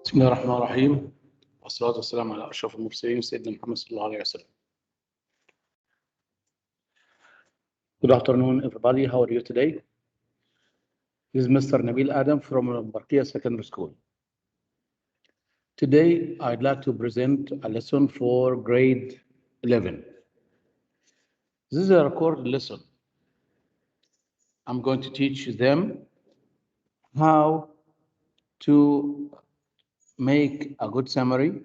بسم الله الرحمن الرحيم والصلاة والسلام على أشرف المرسلين سيدنا محمد صلى الله عليه وسلم. Good afternoon, everybody. How are you today? This is Mr. Nabil Adam from Barkia Secondary School. Today, I'd like to present a lesson for grade 11. This is a recorded lesson. I'm going to teach them how to make a good summary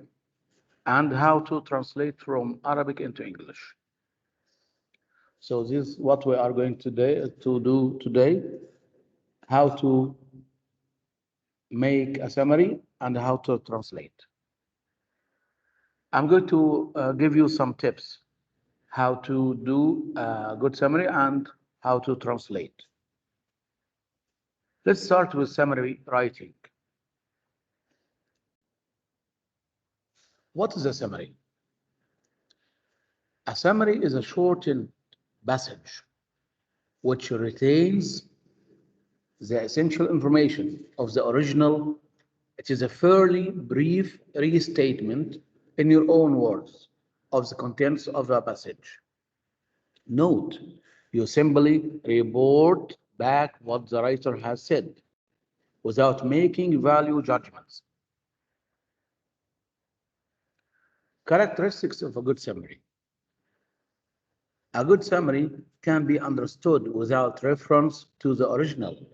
and how to translate from Arabic into English. So this is what we are going to do today, how to make a summary and how to translate. I'm going to give you some tips how to do a good summary and how to translate. Let's start with summary writing. What is a summary? A summary is a shortened passage which retains the essential information of the original. It is a fairly brief restatement in your own words of the contents of the passage. Note, you simply report back what the writer has said without making value judgments. Characteristics of a good summary. A good summary can be understood without reference to the original.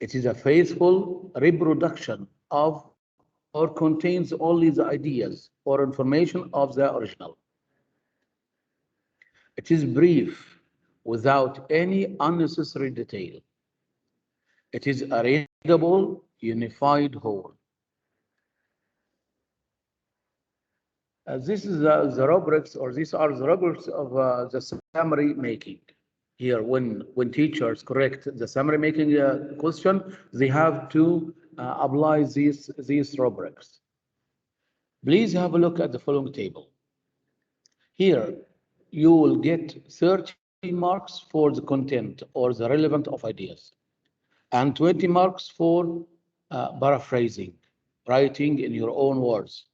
It is a faithful reproduction of or contains only the ideas or information of the original. It is brief without any unnecessary detail. It is a readable, unified whole. This is the rubrics, or these are the rubrics of the summary making. Here, when teachers correct the summary making question, they have to apply these rubrics. Please have a look at the following table. Here, you will get 30 marks for the content or the relevant of ideas, and 20 marks for paraphrasing, writing in your own words.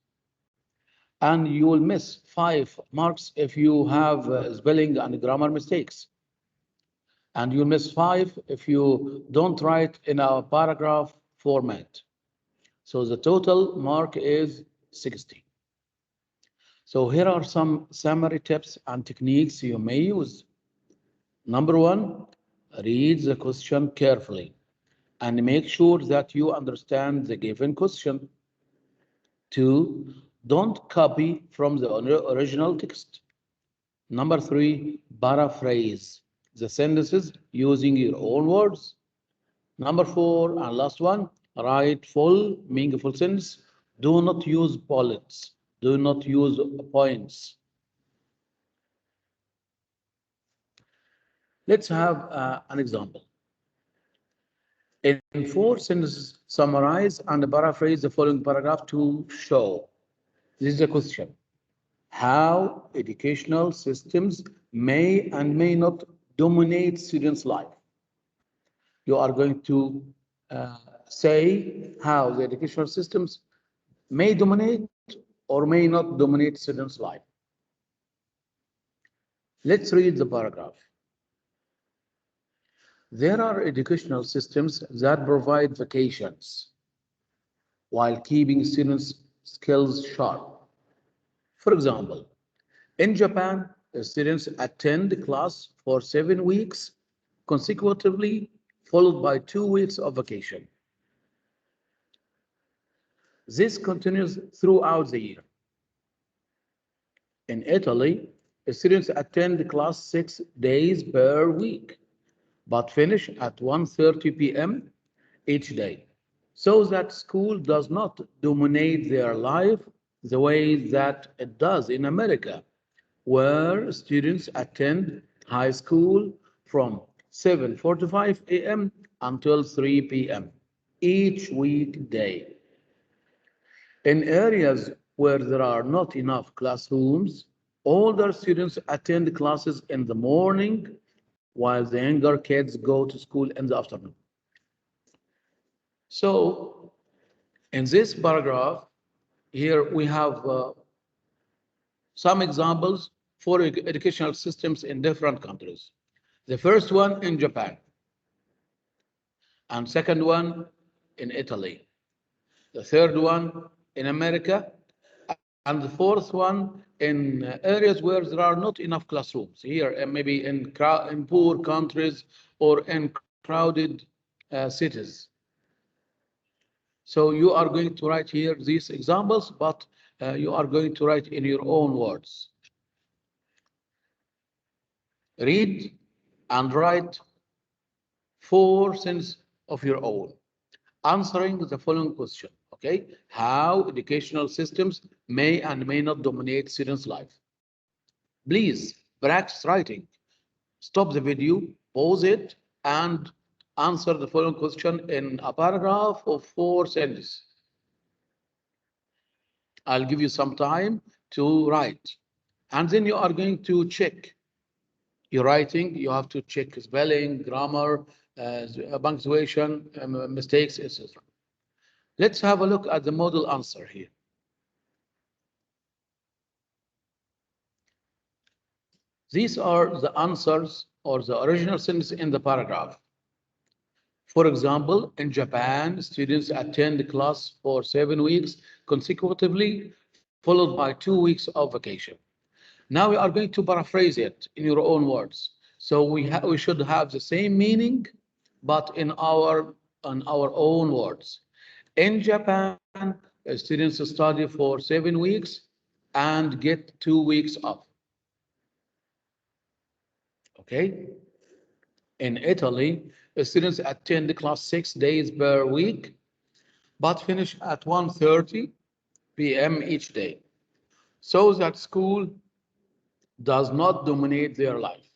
And you will miss 5 marks if you have spelling and grammar mistakes. And you'll miss 5 if you don't write in a paragraph format. So the total mark is 60. So here are some summary tips and techniques you may use. Number 1, read the question carefully and make sure that you understand the given question. 2, don't copy from the original text. Number 3, paraphrase the sentences using your own words. Number 4, and last one, write full, meaningful sentence. Do not use bullets. Do not use points. Let's have an example. In 4 sentences, summarize and paraphrase the following paragraph to show. This is a question. How educational systems may and may not dominate students' life. You are going to say how the educational systems may dominate or may not dominate students' life. Let's read the paragraph. There are educational systems that provide vacations while keeping students' skills sharp. For example, in Japan, students attend class for 7 weeks consecutively, followed by 2 weeks of vacation. This continues throughout the year. In Italy, students attend class 6 days per week, but finish at 1:30 p.m. each day, so that school does not dominate their life the way that it does in America, where students attend high school from 7:45 a.m. until 3 p.m. each weekday. In areas where there are not enough classrooms, older students attend classes in the morning while the younger kids go to school in the afternoon. So In this paragraph, here we have some examples for educational systems in different countries. The first one in Japan, and second one in Italy. The third one in America, and the fourth one in areas where there are not enough classrooms. Here, maybe in poor countries or in crowded cities. So you are going to write here these examples, but you are going to write in your own words. Read and write 4 sentences of your own, answering the following question. Okay, how educational systems may and may not dominate students' life. Please practice writing. Stop the video, pause it, and answer the following question in a paragraph of 4 sentences. I'll give you some time to write. And then you are going to check your writing. You have to check spelling, grammar, punctuation, mistakes, etc. Let's have a look at the model answer here. These are the answers or the original sentence in the paragraph. For example, in Japan, students attend class for 7 weeks consecutively, followed by 2 weeks of vacation. Now we are going to paraphrase it in your own words. So we should have the same meaning, but in our own words. In Japan, students study for 7 weeks and get 2 weeks off. Okay. In Italy, students attend class 6 days per week, but finish at 1:30 p.m. each day, so that school does not dominate their life.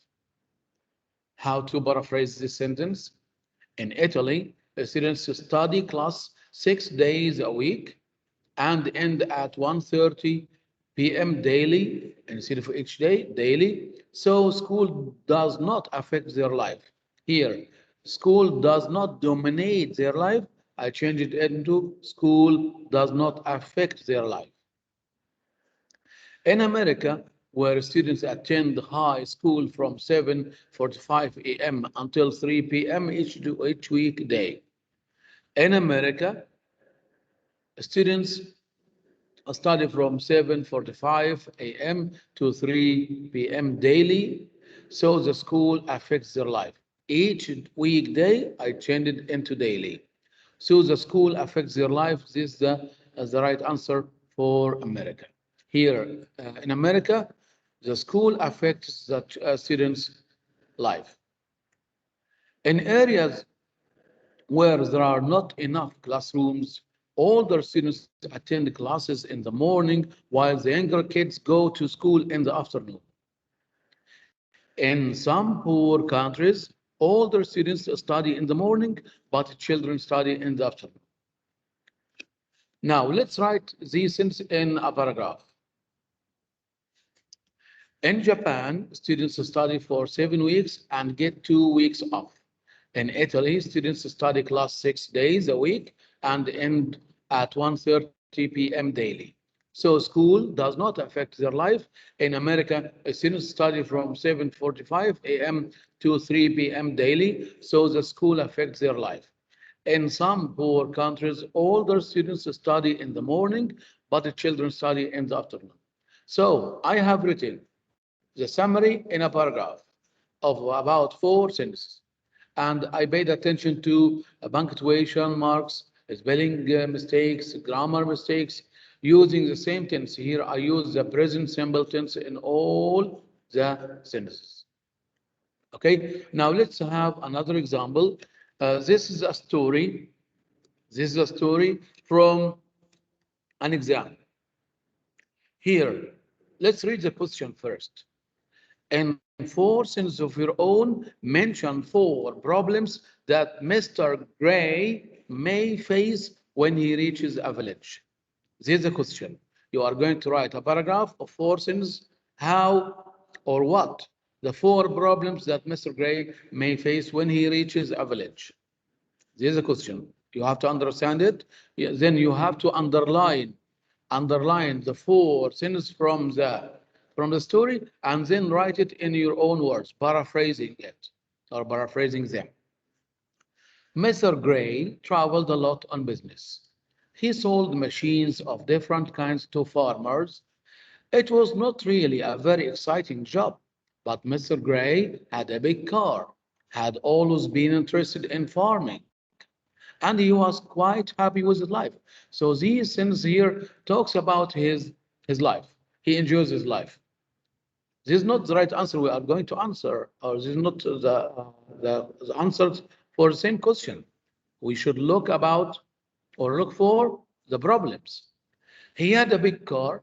How to paraphrase this sentence? In Italy, students study class 6 days a week and end at 1:30 p.m. daily instead of each day, daily. So school does not affect their life. Here, school does not dominate their life. I change it into school does not affect their life. In America, where students attend high school from 7:45 a.m. until 3 p.m. each weekday. In America, students study from 7:45 a.m. to 3 p.m. daily, so the school affects their life. Each weekday, I change it into daily. So the school affects their life. This is the right answer for America. Here in America, the school affects the students' life. In areas where there are not enough classrooms, older students attend classes in the morning while the younger kids go to school in the afternoon. In some poor countries, older students study in the morning, but children study in the afternoon. Now, let's write these sentences in a paragraph. In Japan, students study for 7 weeks and get 2 weeks off. In Italy, students study class 6 days a week and end at 1:30 p.m. daily. So school does not affect their life. In America, students study from 7:45 a.m. to 3 p.m. daily, so the school affects their life. In some poor countries, older students study in the morning, but the children study in the afternoon. So I have written the summary in a paragraph of about 4 sentences. And I paid attention to punctuation marks, spelling mistakes, grammar mistakes, using the same tense. Here I use the present simple tense in all the sentences. Okay, now let's have another example. This is a story. This is a story from an exam. Here, let's read the question first. In 4 sentences of your own, mention 4 problems that Mr. Gray may face when he reaches a village. This is the question. You are going to write a paragraph of 4 sentences, how or what the 4 problems that Mr. Gray may face when he reaches a village. This is the question. You have to understand it. Yeah, then you have to underline the four sentences from the story, and then write it in your own words, paraphrasing it or paraphrasing them. Mr. Gray traveled a lot on business. He sold machines of different kinds to farmers. It was not really a very exciting job, but Mr. Gray had a big car, had always been interested in farming, and he was quite happy with his life. So these things here talks about his life. He enjoys his life. This is not the right answer we are going to answer, or this is not the answers for the same question. We should look about or look for the problems. He had a big car.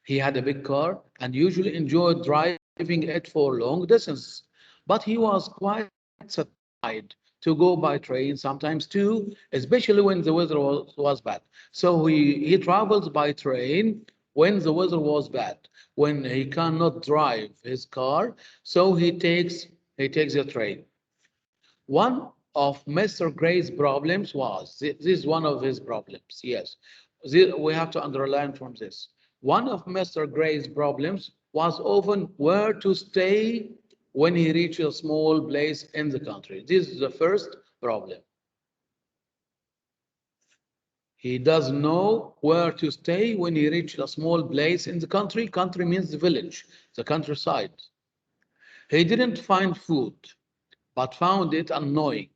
He had a big car and usually enjoyed driving it for long distances. But he was quite satisfied to go by train sometimes too, especially when the weather was bad. So he travels by train when the weather was bad, when he cannot drive his car, so he takes the train. One of Mr. Gray's problems was this is one of his problems. Yes, we have to underline from this. One of Mr. Gray's problems was often where to stay when he reached a small place in the country. This is the first problem. He doesn't know where to stay when he reached a small place in the country. Country means the village, the countryside. He didn't find food, but found it annoying.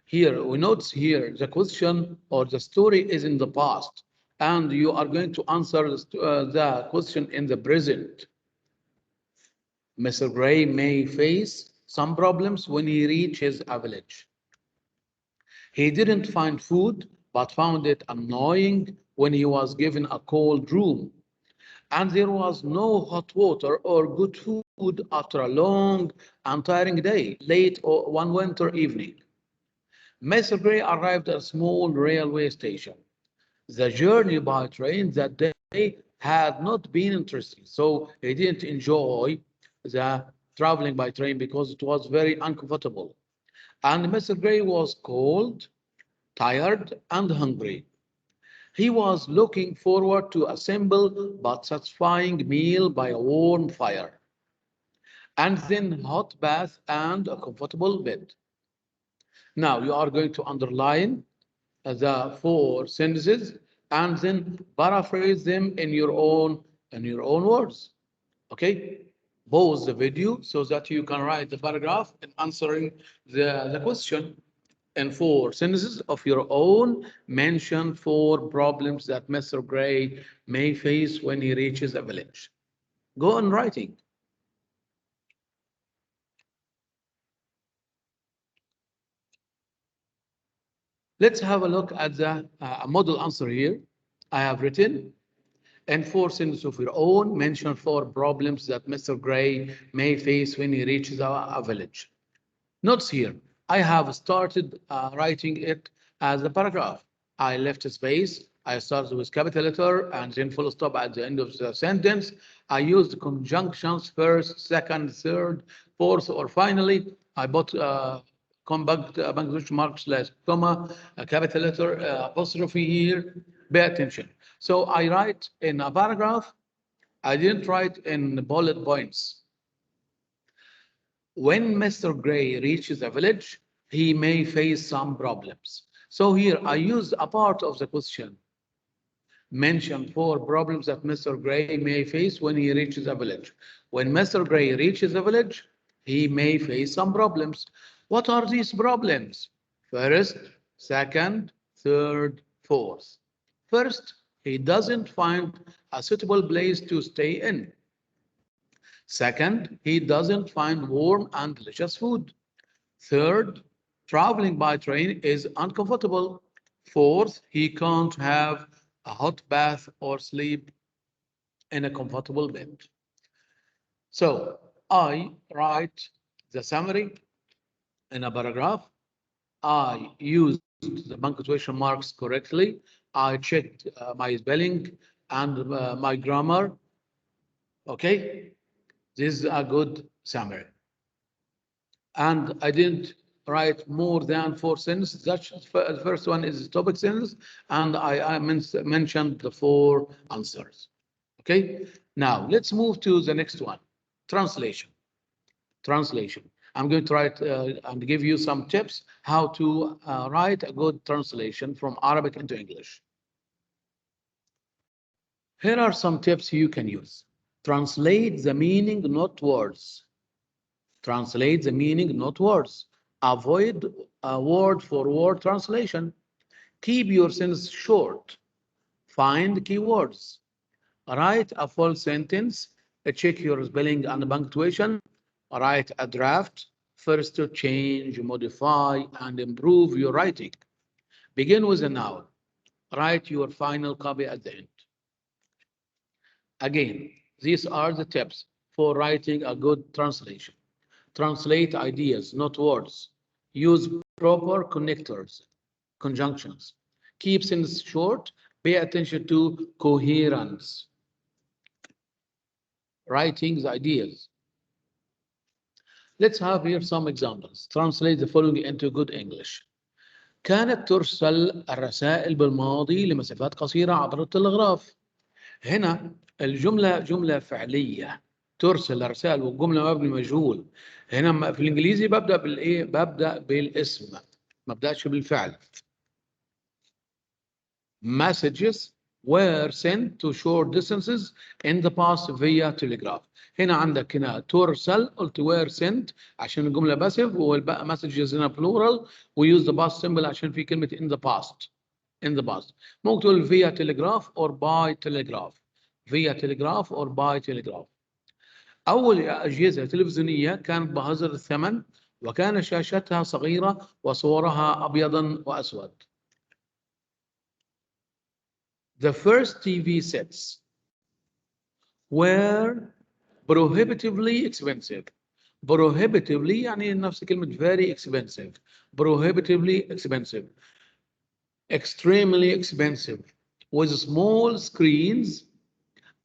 Here, we notice here the question or the story is in the past, and you are going to answer the question in the present. Mr. Gray may face some problems when he reaches a village. He didn't find food, but found it annoying when he was given a cold room. And there was no hot water or good food after a long and tiring day, late or one winter evening. Mr. Gray arrived at a small railway station. The journey by train that day had not been interesting, so he didn't enjoy the traveling by train because it was very uncomfortable. And Mr. Gray was cold, tired, and hungry. He was looking forward to a simple but satisfying meal by a warm fire, and then hot bath and a comfortable bed. Now you are going to underline the four sentences and then paraphrase them in your own words. Okay? Pause the video so that you can write the paragraph and answering the question in four sentences of your own. Mention four problems that Mr. Gray may face when he reaches a village. Go on writing. Let's have a look at the model answer here. I have written and four sentences of your own. Mention four problems that Mr. Gray may face when he reaches a village. Notes here. I have started writing it as a paragraph. I left a space. I started with capital letter and then full stop at the end of the sentence. I used conjunctions first, second, third, fourth, or finally. I put punctuation marks slash comma, a capital letter, apostrophe here. Pay attention. So I write in a paragraph. I didn't write in bullet points. When Mr. Gray reaches a village, he may face some problems. So here I used a part of the question. Mention four problems that Mr. Gray may face when he reaches a village. When Mr. Gray reaches a village, he may face some problems. What are these problems? First, second, third, fourth. First, he doesn't find a suitable place to stay in. Second, he doesn't find warm and delicious food. Third, traveling by train is uncomfortable. Fourth, he can't have a hot bath or sleep in a comfortable bed. So I write the summary in a paragraph. I used the punctuation marks correctly. I checked my spelling and my grammar. Okay, this is a good summary. And I didn't write more than 4 sentences. That's the first one is topic sentence, and I mentioned the 4 answers. Okay, now let's move to the next one, translation. Translation. I'm going to write and give you some tips how to write a good translation from Arabic into English. Here are some tips you can use. Translate the meaning, not words. Translate the meaning, not words. Avoid a word-for-word translation. Keep your sentence short. Find keywords. Write a full sentence. Check your spelling and punctuation. Write a draft. First to change, modify, and improve your writing. Begin with a noun. Write your final copy at the end. Again, these are the tips for writing a good translation. Translate ideas, not words. Use proper connectors, conjunctions. Keep things short. Pay attention to coherence. Writing the ideas. Let's have here some examples. Translate the following into good English. كانت ترسل الرسائل بالماضي لمسافات قصيرة عبر التلغراف. هنا الجملة جملة فعلية. ترسل الرسائل والجملة مبني مجهول. هنا في الإنجليزي ببدأ بالإيه؟ ببدأ بالاسم. ما ببدأش بالفعل. Messages were sent to short distances in the past via telegraph. هنا عندك هنا ترسل قلت were sent عشان الجملة passive والبقى messages هنا plural وuse the past symbol عشان في كلمة in the past. In the past. ممكن تقول via telegraph or by telegraph. Via telegraph or by telegraph. أول أجهزة تلفزيونية كانت بهذا الثمن وكان شاشتها صغيرة وصورها أبيضا وأسود. The first TV sets were prohibitively expensive. Prohibitively يعني نفس كلمة very expensive. Prohibitively expensive. Extremely expensive. With small screens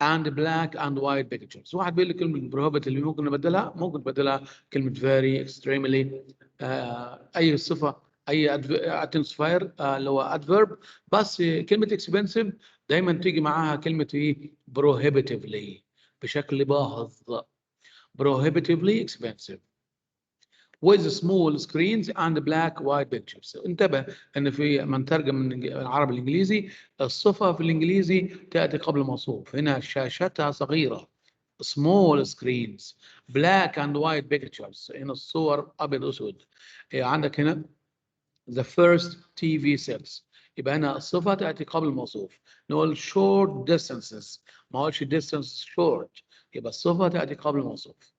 and black and white pictures. واحد بيقول لي كلمة prohibitive اللي ممكن نبدلها كلمة very extremely أي صفة أي identifier اللي هو adverb بس كلمة expensive دايما تيجي معاها كلمة إيه prohibitively بشكل باهظ. Prohibitively expensive with small screens and black white pictures. انتبه ان في من ترجم من العربي الانجليزي الصفه في الانجليزي تاتي قبل موصوف. هنا شاشتها صغيره small screens black and white pictures. هنا الصور ابيض واسود. عندك هنا the first TV sets يبقى هنا الصفه تاتي قبل الموصوف. نقول short distances ما هوش distance short يبقى الصفه تاتي قبل الموصوف.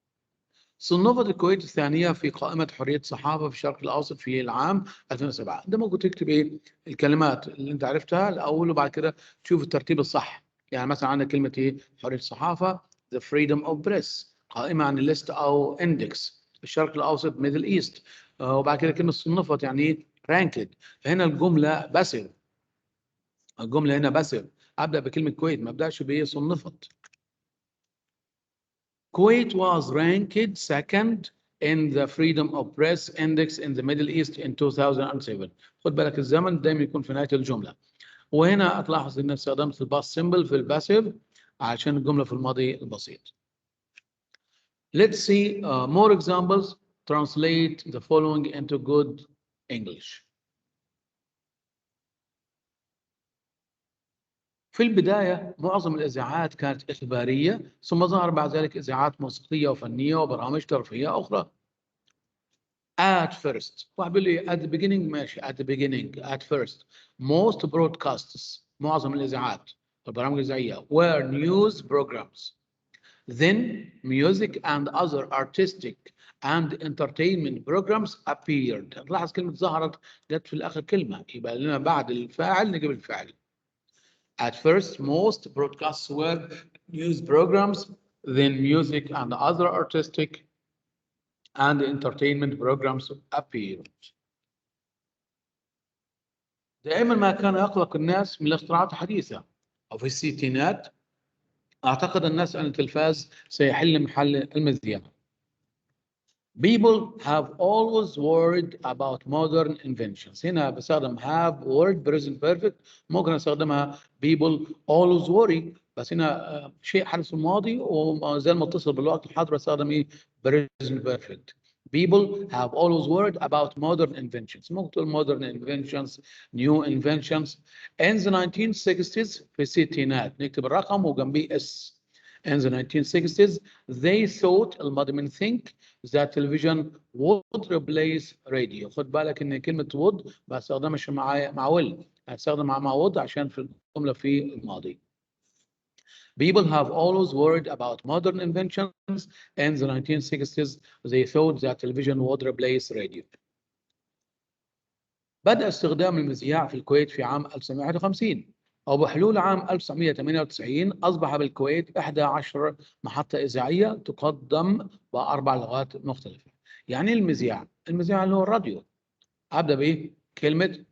صنفت الكويت الثانية في قائمة حرية الصحافة في الشرق الأوسط في العام 2007. ده ممكن تكتب إيه الكلمات اللي أنت عرفتها الأول وبعد كده تشوف الترتيب الصح. يعني مثلا عندك كلمة إيه حرية الصحافة the freedom of press قائمة عن الليست أو index الشرق الأوسط middle east وبعد كده كلمة صنفت يعني إيه ranked. فهنا الجملة باسف. الجملة هنا باسف. أبدأ بكلمة كويت ما أبدأش بإيه صنفت. Kuwait was ranked second in the Freedom of Press Index in the Middle East in 2007. خد بالك الزمن دايما يكون في نهاية الجملة. وهنا هتلاحظ ان استخدمت الباست سيمبل في الباسيف عشان الجملة في الماضي البسيط. Let's see more examples. Translate the following into good English. في البداية معظم الإذاعات كانت إخبارية ثم ظهر بعد ذلك إذاعات موسيقية وفنية وبرامج ترفيهية أخرى. At first واحد بيقول لي at the beginning ماشي at the beginning at first most broadcasts معظم الإذاعات البرامج الإذاعية were news programs. Then music and other artistic and entertainment programs appeared. لاحظ كلمة ظهرت جت في الآخر كلمة يبقى لنا بعد الفاعل نجيب الفاعل. At first, most broadcasts were news programs, then music and other artistic and entertainment programs appeared. دائما ما كان يقلق الناس من الاختراعات الحديثة. وفي الستينات أعتقد الناس أن التلفاز سيحل محل المذياع. People have always worried about modern inventions. هنا بستخدم have word present perfect. ممكن استخدمها people always worry. بس هنا شيء حدث في الماضي وما زال متصل بالوقت الحاضر بستخدم ايه present perfect. People have always worried about modern inventions. ممكن تقول modern inventions, new inventions. In the 1960s في الستينات نكتب الرقم وجنبيه S. In the 1960s, they thought الماضي من think that television would replace radio. خد بالك ان كلمة would ما استخدمش مع will، هستخدم مع would عشان في الجملة في الماضي. People have always worried about modern inventions. In the 1960s, they thought that television would replace radio. بدأ استخدام المذياع في الكويت في عام 1951. وبحلول عام 1998 أصبح بالكويت 11 محطة إذاعية تقدم بأربع لغات مختلفة. يعني المذياع اللي هو الراديو. أبدأ بإيه؟ كلمة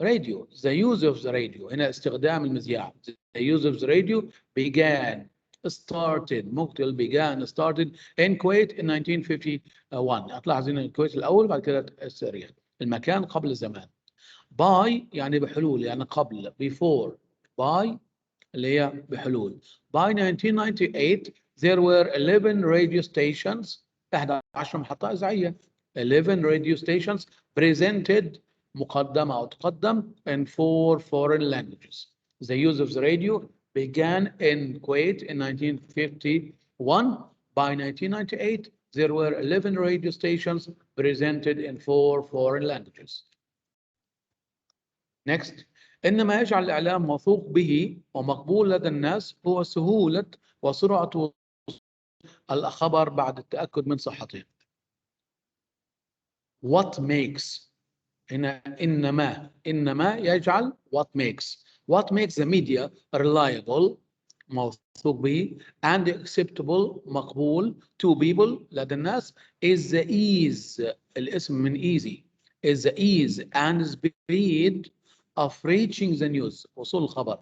راديو. The use of the radio. هنا استخدام المذياع. The use of the radio started in Kuwait in 1951. هتلاحظ هنا الكويت الأول بعد كده التاريخ. المكان قبل الزمان. by يعني بحلول يعني قبل before by اللي هي بحلول. By 1998 there were 11 radio stations 11 محطة إذاعية. 11 radio stations presented مقدمة أو تقدم in 4 foreign languages. The use of the radio began in Kuwait in 1951. By 1998 there were 11 radio stations presented in 4 foreign languages. Next. إن ما يجعل الإعلام موثوق به ومقبول لدى الناس هو سهولة وسرعة الخبر بعد التأكد من صحته. What makes هنا إنما يجعل what makes the media reliable موثوق به and acceptable مقبول to people لدى الناس is the ease الاسم من easy is the ease and speed of reaching the news وصول الخبر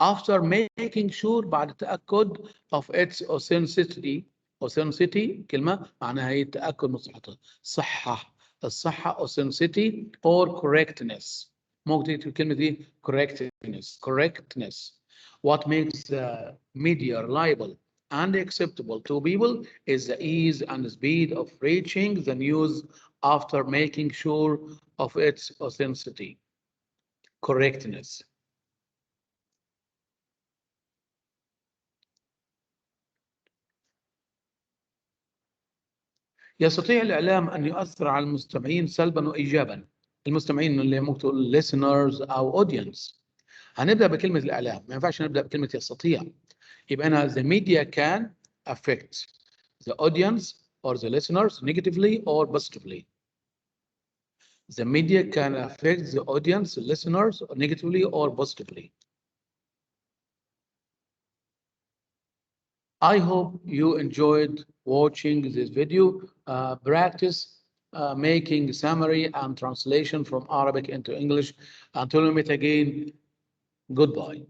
after making sure بعد التأكد of its authenticity كلمة معناها هي التأكد من صحتها الصحة authenticity or correctness ممكن تكتب كلمة دي correctness. What makes the media reliable and acceptable to people is the ease and speed of reaching the news after making sure of its authenticity. Correctness. يستطيع الإعلام أن يؤثر على المستمعين سلبا وإيجابا. المستمعين اللي ممكن تقول listeners أو audience. هنبدأ بكلمة الإعلام، ما ينفعش نبدأ بكلمة يستطيع. يبقى أنا the media can affect the audience or the listeners negatively or positively. The media can affect the audience, listeners negatively or positively. I hope you enjoyed watching this video. Practice making summary and translation from Arabic into English. Until we meet again, goodbye.